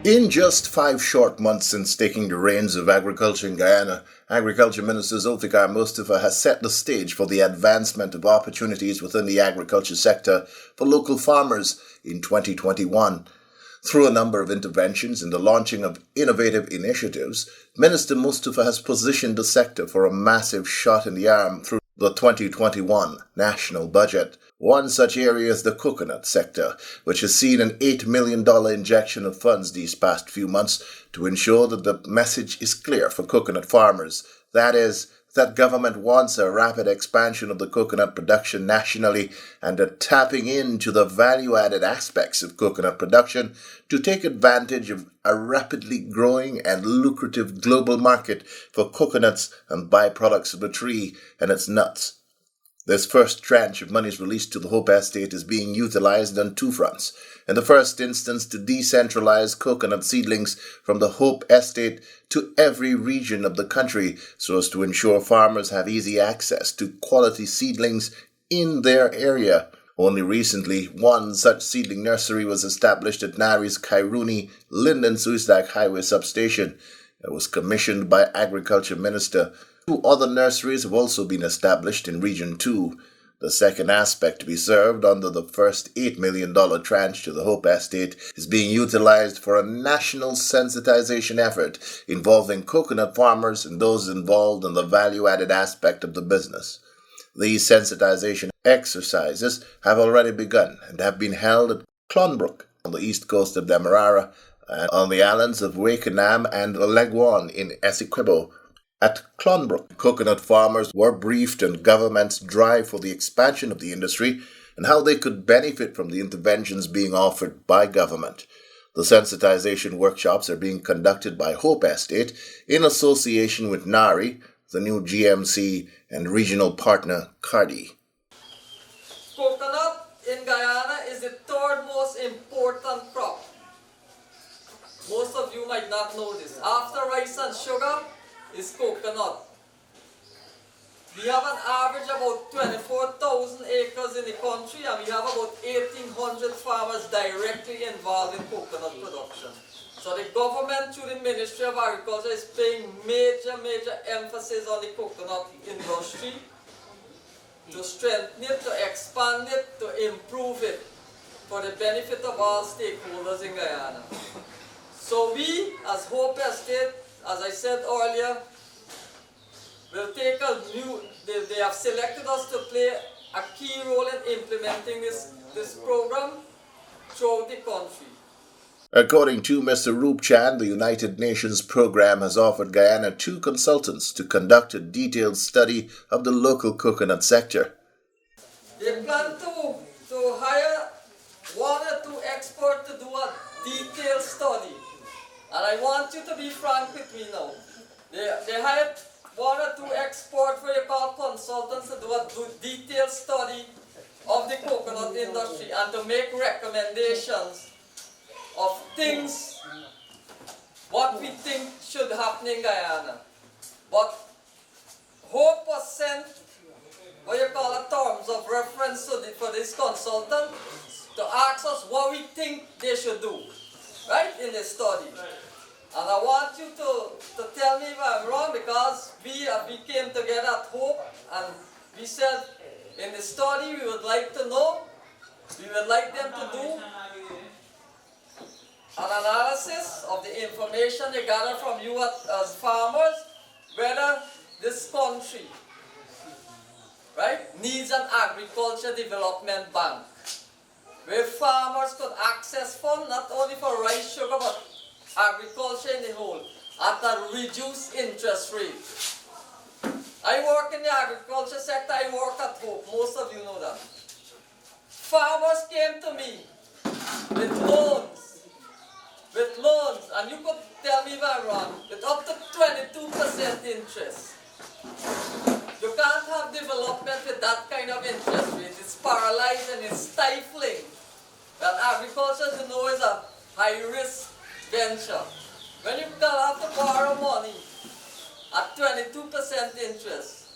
In just 5 short months since taking the reins of agriculture in Guyana, Agriculture Minister Zulfikar Mustafa has set the stage for the advancement of opportunities within the agriculture sector for local farmers in 2021. Through a number of interventions and the launching of innovative initiatives, Minister Mustafa has positioned the sector for a massive shot in the arm through the 2021 national budget. One such area is the coconut sector, which has seen an $8 million injection of funds these past few months to ensure that the message is clear for coconut farmers. That is, that government wants a rapid expansion of the coconut production nationally and a tapping into the value-added aspects of coconut production to take advantage of a rapidly growing and lucrative global market for coconuts and byproducts of the tree and its nuts. This first tranche of monies released to the Hope Estate is being utilized on 2 fronts. In the first instance, to decentralize coconut seedlings from the Hope Estate to every region of the country so as to ensure farmers have easy access to quality seedlings in their area. Only recently, one such seedling nursery was established at Nari's Kairuni Linden Suisdak Highway substation. It was commissioned by Agriculture Minister. 2 other nurseries have also been established in Region 2. The second aspect to be served under the first $8 million tranche to the Hope Estate is being utilized for a national sensitization effort involving coconut farmers and those involved in the value-added aspect of the business. These sensitization exercises have already begun and have been held at Clonbrook on the east coast of Demerara and on the islands of Wakenham and Legwan in Essequibo. At Clonbrook, coconut farmers were briefed on government's drive for the expansion of the industry and how they could benefit from the interventions being offered by government. The sensitization workshops are being conducted by Hope Estate in association with NARI, the new GMC, and regional partner Cardi. Coconut in Guyana is the 3rd most important crop. Most of you might not know this. After rice and sugar is coconut. We have an average about 24,000 acres in the country, and we have about 1,800 farmers directly involved in coconut production. So the government through the Ministry of Agriculture is paying major emphasis on the coconut industry to strengthen it, to expand it, to improve it for the benefit of all stakeholders in Guyana. So we, as Hope Estate, as I said earlier, will take they have selected us to play a key role in implementing this program throughout the country. According to Mr. Roop Chan, the United Nations program has offered Guyana 2 consultants to conduct a detailed study of the local coconut sector. They plan to hire 1 or 2 experts to do a detailed study. And I want you to be frank with me now. They hired 1 or 2 experts, what you call consultants, to do a detailed study of the coconut industry and to make recommendations of things, what we think should happen in Guyana. But Hope was sent, what you call a terms of reference for this consultant to ask us what we think they should do, right, in this study. And I want you to tell me if I'm wrong, because we came together at Hope and we said in the study we would like to know, we would like them to do an analysis of the information they gather from you as farmers, whether this country, right, needs an agriculture development bank, where farmers could access funds not only for rice, sugar, but agriculture in the whole, at a reduced interest rate. I work in the agriculture sector, I work at Hope, most of you know that. Farmers came to me with loans, and you could tell me if I'm wrong, with up to 22% interest. You can't have development with that kind of interest rate. It's paralyzing, it's stifling. That agriculture, as you know, is a high-risk venture. When you have to borrow money at 22% interest,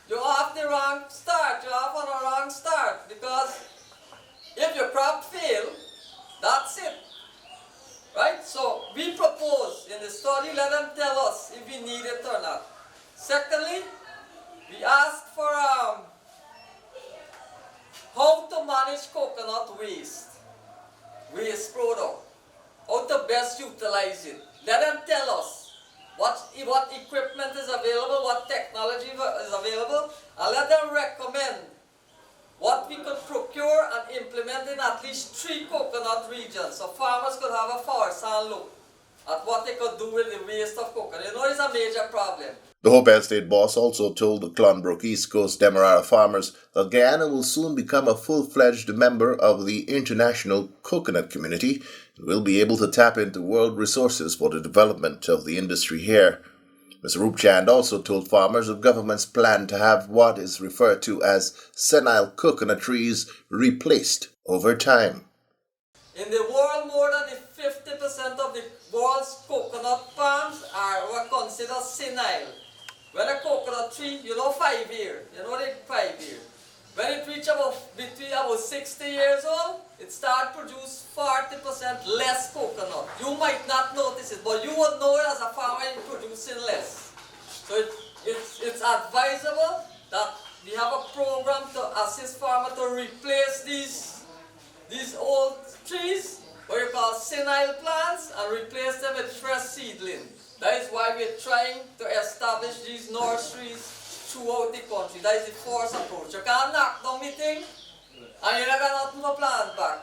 you have the wrong start. You have on a wrong start, because if your crop fails, that's it. Right? So we propose in the study, let them tell us if we need it or not. Secondly, we ask for how to manage coconut waste product, how to best utilize it. Let them tell us what equipment is available, what technology is available, and let them recommend what we could procure and implement in at least 3 coconut regions, so farmers could have a first-hand look at what they could do with the waste of coconut. You know, it's a major problem. The Hope Estate boss also told the Clonbrook East Coast Demerara farmers that Guyana will soon become a full-fledged member of the international coconut community and will be able to tap into world resources for the development of the industry here. Mr. Rupchand also told farmers of government's plan to have what is referred to as senile coconut trees replaced over time. In the world, more than 50% of the world's coconut palms were considered senile. When a coconut tree, 5 years, the 5 years. When it reaches between about 60 years old, it starts to produce 40% less coconut. You might not notice it, but you would know it as a farmer in producing less. So it's advisable that we have a program to assist farmers to replace these old trees, what you call senile plants, and replace them with fresh seedling. That is why we're trying to establish these nurseries throughout the country. That is the first approach. You can't knock down the thing and you're not going to plant back.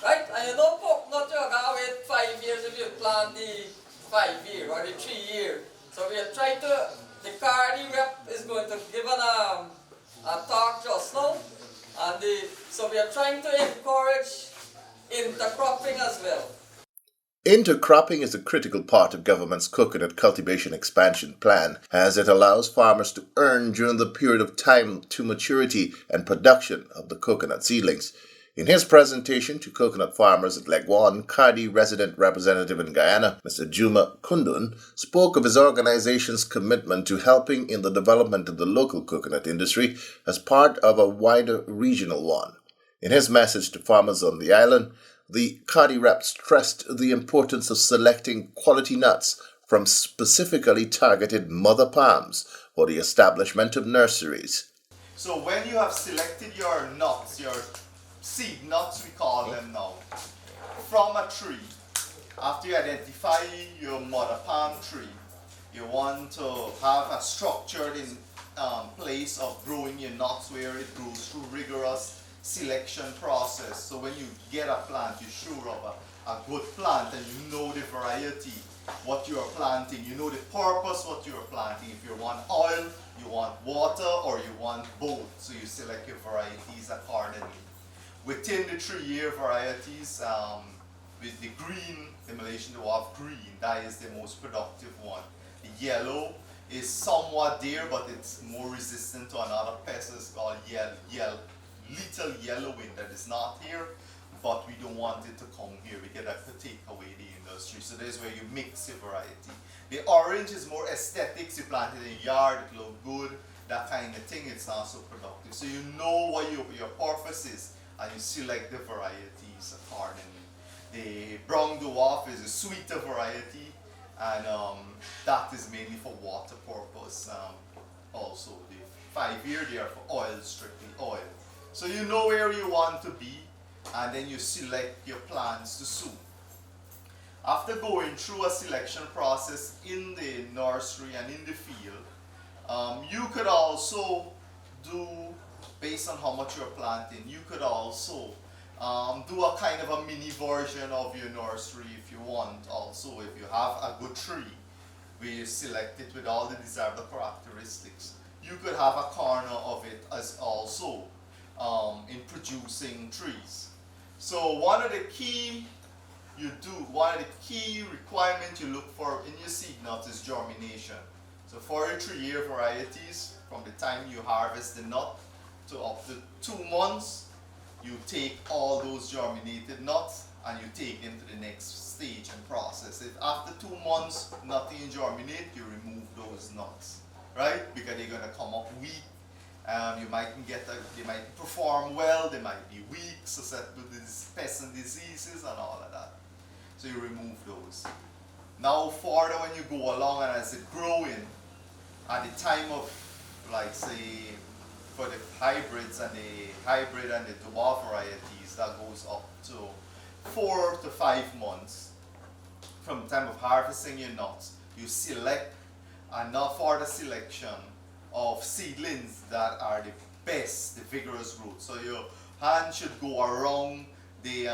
Right? And you don't coconut, you're going to wait 5 years if you plant the 5 year or the 3 year. So we are trying to, the Cardi rep is going to give a talk just now. And so we are trying to encourage intercropping as well. Intercropping is a critical part of government's coconut cultivation expansion plan, as it allows farmers to earn during the period of time to maturity and production of the coconut seedlings. In his presentation to coconut farmers at Legwan, Cardi resident representative in Guyana, Mr. Juma Kundun, spoke of his organization's commitment to helping in the development of the local coconut industry as part of a wider regional one. In his message to farmers on the island, the Cardi rep stressed the importance of selecting quality nuts from specifically targeted mother palms for the establishment of nurseries. So when you have selected your nuts, your seed nuts we call them now, from a tree, after you identify your mother palm tree, you want to have a structured place of growing your nuts where it grows through rigorous selection process. So when you get a plant, you're sure of a good plant and you know the variety, what you are planting, you know the purpose what you are planting. If you want oil, you want water, or you want both. So you select your varieties accordingly. Within the 3-year varieties, with the green, the Malaysian dwarf green, that is the most productive one. The yellow is somewhat there, but it's more resistant to another pest. It's called little yellowing that is not here, but we don't want it to come here because that could take away the industry. So there's where you mix the variety. The orange is more aesthetics. You plant it in a yard, it looks good, that kind of thing. It's not so productive. So you know what your purpose is, and you select the varieties accordingly. The brown dwarf is a sweeter variety, and that is mainly for water purpose. Also, the 5-year, they are for oil, strictly oil. So you know where you want to be, and then you select your plants to suit. After going through a selection process in the nursery and in the field, you could also do, based on how much you're planting, you could also do a kind of a mini version of your nursery if you want. Also, if you have a good tree where you select it with all the desirable characteristics, you could have a corner of it as also in producing trees. So one of the key requirements you look for in your seed nuts is germination. So for your 3-year varieties, from the time you harvest the nut to up to 2 months, you take all those germinated nuts and you take them to the next stage and process. If after 2 months nothing germinate, you remove those nuts, right? Because they're going to come up weak. They might perform well, they might be weak, susceptible to pests and diseases and all of that. So you remove those. Now further when you go along and as it growing, at the time of, like say, for the hybrids and the Dubai varieties, that goes up to 4 to 5 months from the time of harvesting your nuts. You select and now further selection of seedlings that are the best, the vigorous growth. So your hand should go around the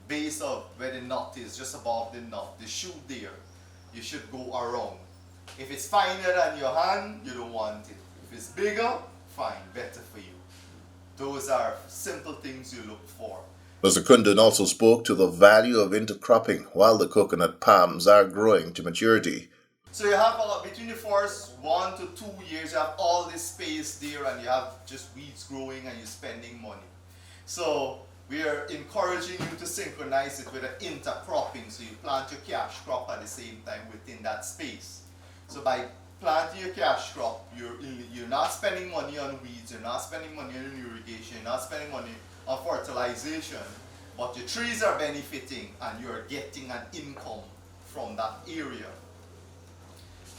base of where the nut is, just above the nut, the shoot there. You should go around. If it's finer than your hand, you don't want it. If it's bigger, fine, better for you. Those are simple things you look for. Mr. Kundun also spoke to the value of intercropping while the coconut palms are growing to maturity. So you have between the first 1 to 2 years, you have all this space there and you have just weeds growing and you're spending money. So we are encouraging you to synchronize it with an intercropping. So you plant your cash crop at the same time within that space. So by planting your cash crop, you're not spending money on weeds, you're not spending money on irrigation, you're not spending money on fertilization, but your trees are benefiting and you're getting an income from that area.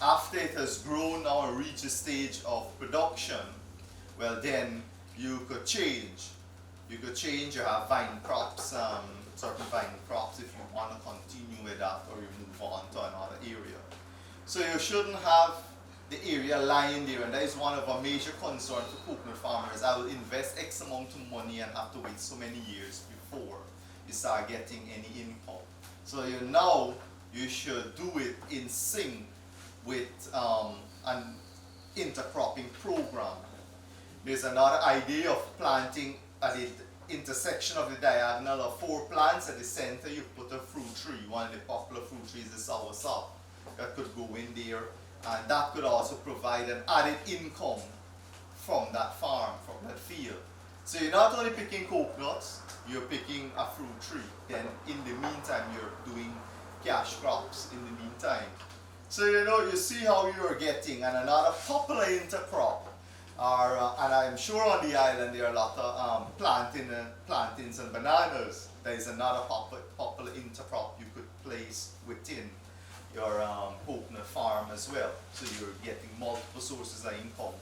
After it has grown now and reached a stage of production, well then you could change. You could change, you have vine crops, certain vine crops if you want to continue with that, or you move on to another area. So you shouldn't have the area lying there, and that is one of our major concerns for coconut farmers. I will invest X amount of money and have to wait so many years before you start getting any income. So you should do it in sync with an intercropping program. There's another idea of planting at the intersection of the diagonal of 4 plants. At the center you put a fruit tree. One of the popular fruit trees is soursop. That could go in there, and that could also provide an added income from that farm, from that field. So you're not only picking coconuts, you're picking a fruit tree. Then in the meantime you're doing cash crops in the meantime. So you see how you're getting. And another popular intercrop are, and I'm sure on the island there are a lot of plantains and bananas. There is another popular intercrop you could place within your coconut farm as well. So you're getting multiple sources of income.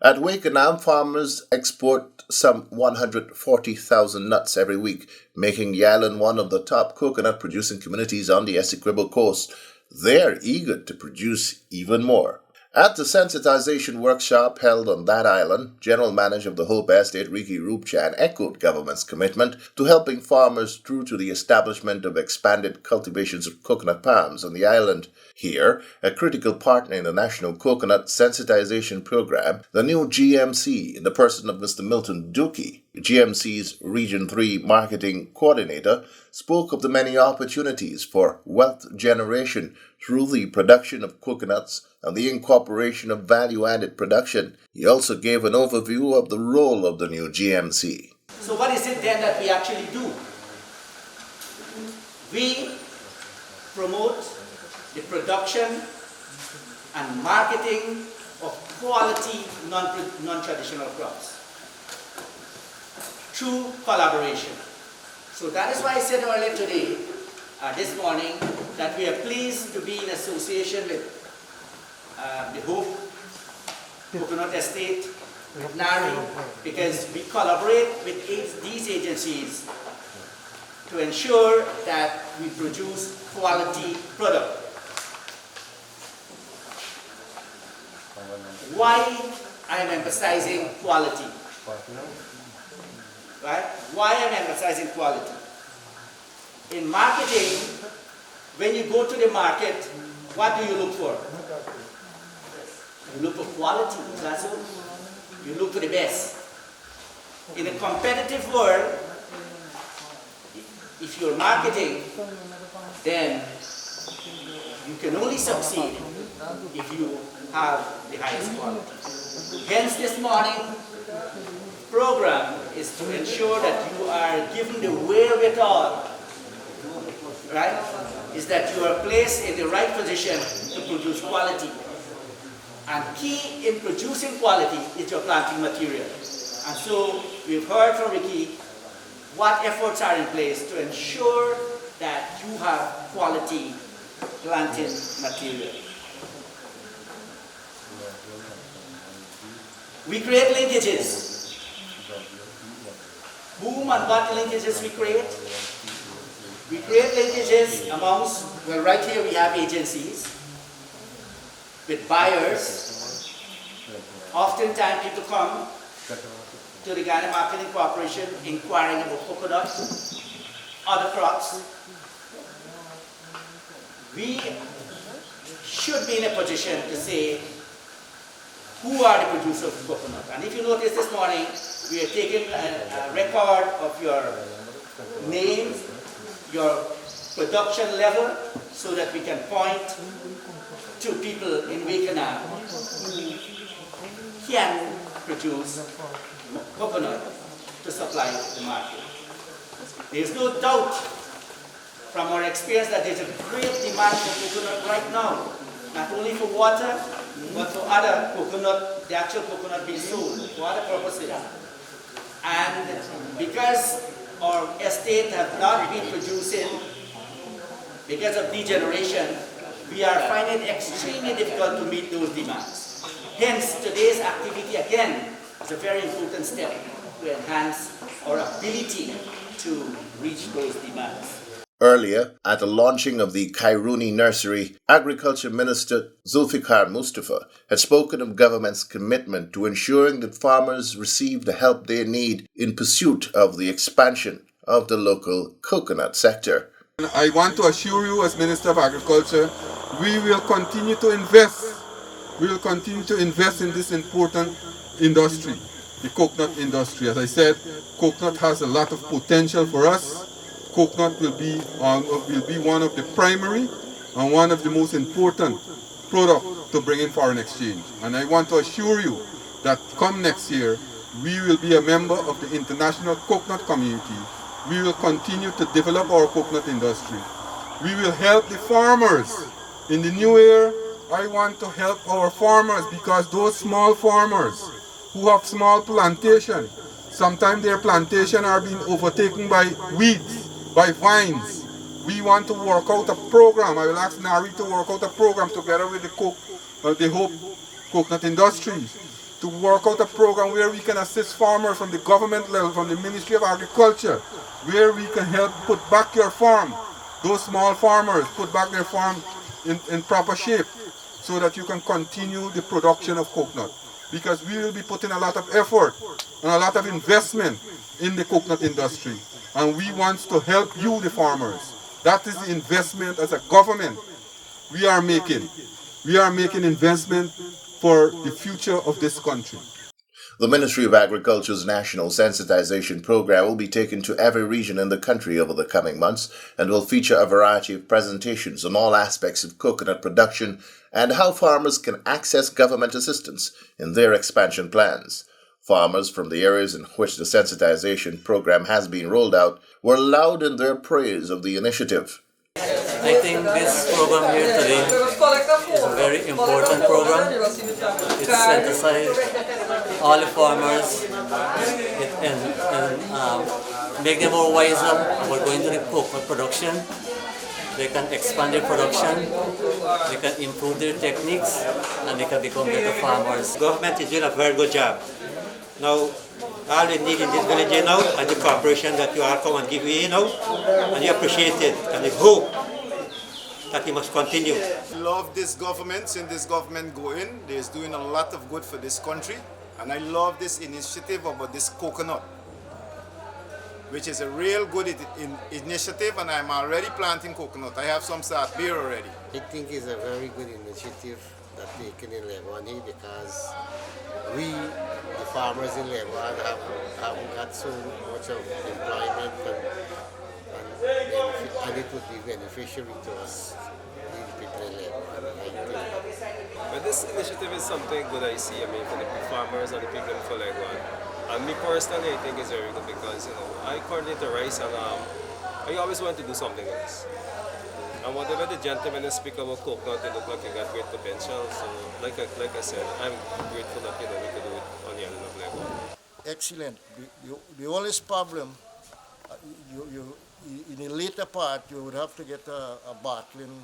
At Wakenham, farmers export some 140,000 nuts every week, making the island one of the top coconut producing communities on the Essequibo coast. They're eager to produce even more. At the Sensitisation workshop held on that island, General Manager of the Hope Estate, Ricky Rupchan, echoed government's commitment to helping farmers through to the establishment of expanded cultivations of coconut palms on the island. Here, a critical partner in the National Coconut Sensitization Program, the new GMC, in the person of Mr. Milton Dookie, GMC's Region 3 Marketing Coordinator, spoke of the many opportunities for wealth generation through the production of coconuts and the incorporation of value-added production. He also gave an overview of the role of the new GMC. So what is it then that we actually do? We promote the production and marketing of quality non-traditional crops through collaboration. So that is why I said earlier today, this morning, that we are pleased to be in association with the Hope Coconut Estate, with NARI, because we collaborate with these agencies to ensure that we produce quality product. Why I am emphasizing quality? Right? Why I am emphasizing quality? In marketing, when you go to the market, what do you look for? You look for quality, that's all. You look for the best. In a competitive world, if you're marketing, then you can only succeed if you have the highest quality. Hence this morning program is to ensure that you are given the wherewithal, right? Is that you are placed in the right position to produce quality. And key in producing quality is your planting material. And so we've heard from Ricky what efforts are in place to ensure that you have quality planting material. We create linkages. Whom and what linkages we create? We create linkages amongst, well, right here we have agencies with buyers. Oftentimes people come to the Ghana Marketing Corporation inquiring about coconut, other crops. We should be in a position to say who are the producers of coconut. And if you notice this morning, we are taking a record of your names, your production level, so that we can point to people in Wakeana who can produce coconut to supply the market. There is no doubt from our experience that there is a great demand for coconut right now, not only for water, but for other coconut, the actual coconut being sold, for other purposes. And because our estate have not been producing, because of degeneration, we are finding it extremely difficult to meet those demands. Hence, today's activity again is a very important step to enhance our ability to reach those demands. Earlier, at the launching of the Kairuni Nursery, Agriculture Minister Zulfikar Mustafa had spoken of government's commitment to ensuring that farmers receive the help they need in pursuit of the expansion of the local coconut sector. I want to assure you as Minister of Agriculture, we will continue to invest. We will continue to invest in this important industry, the coconut industry. As I said, coconut has a lot of potential for us. Coconut will be one of the primary and one of the most important products to bring in foreign exchange. And I want to assure you that come next year, we will be a member of the international coconut community. We will continue to develop our coconut industry. We will help the farmers. In the new year, I want to help our farmers because those small farmers who have small plantation, sometimes their plantation are being overtaken by weeds, by vines. We want to work out a program. I will ask Nari to work out a program together with the Hope Coconut Industries to work out a program where we can assist farmers from the government level, from the Ministry of Agriculture, where we can help put back your farm, those small farmers, put back their farm in proper shape so that you can continue the production of coconut. Because we will be putting a lot of effort and a lot of investment in the coconut industry. And we want to help you, the farmers. That is the investment as a government we are making. We are making investment for the future of this country. The Ministry of Agriculture's National Sensitization Program will be taken to every region in the country over the coming months and will feature a variety of presentations on all aspects of coconut production and how farmers can access government assistance in their expansion plans. Farmers from the areas in which the sensitization program has been rolled out were loud in their praise of the initiative. I think this program here today is a very important program. It sensitizes all the farmers and make them more wiser about going to the coconut production. They can expand their production, they can improve their techniques, and they can become better farmers. Government is doing a very good job. Now, all we need in this village here now, and the cooperation that you all come and give me now, and we appreciate it, and we hope that we must continue. I love this government. Since this government go in, they're doing a lot of good for this country, and I love this initiative about this coconut, which is a real good initiative, and I'm already planting coconut. I have some start beer already. I think it's a very good initiative that taken in Lebanon because we, the farmers in Lebanon, haven't got so much of employment and it would be beneficiary to us, the people in Lebanon, I think. But this initiative is something good I see, for the farmers and the people in Lebanon. And me personally, I think it's very good because, I currently into rice and I always want to do something else. And whatever the gentleman speak about coconut, it looks like it got great potential. So, like I said, I'm grateful that we could do it on the island of Lebanon. Excellent. The only problem in the later part, you would have to get a bottling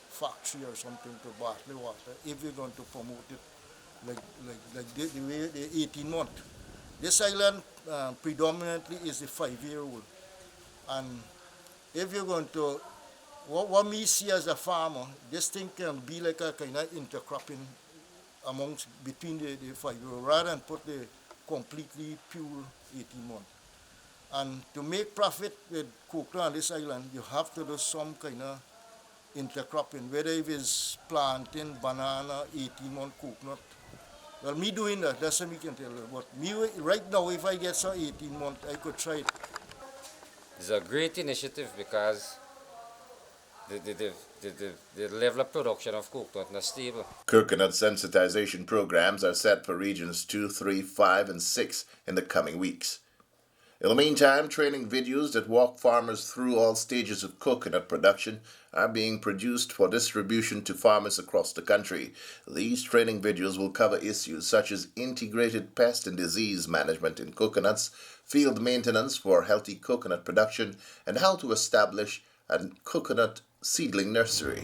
factory or something to bottle water if you're going to promote it like the way the 18 month. This island predominantly is the 5-year-old. And if you're going to, what me see as a farmer, this thing can be like a kind of intercropping between the 5-year-old rather than put the completely pure 18 month. And to make profit with coconut on this island, you have to do some kind of intercropping, whether if it's planting banana, 18-month coconut. Well, me doing that, that's what we can tell you. But me, right now, if I get some 18-month, I could try it. It's a great initiative because the level of production of coconut is stable. Coconut sensitization programs are set for regions 2, 3, 5, and 6 in the coming weeks. In the meantime, training videos that walk farmers through all stages of coconut production are being produced for distribution to farmers across the country. These training videos will cover issues such as integrated pest and disease management in coconuts, field maintenance for healthy coconut production, and how to establish a coconut seedling nursery.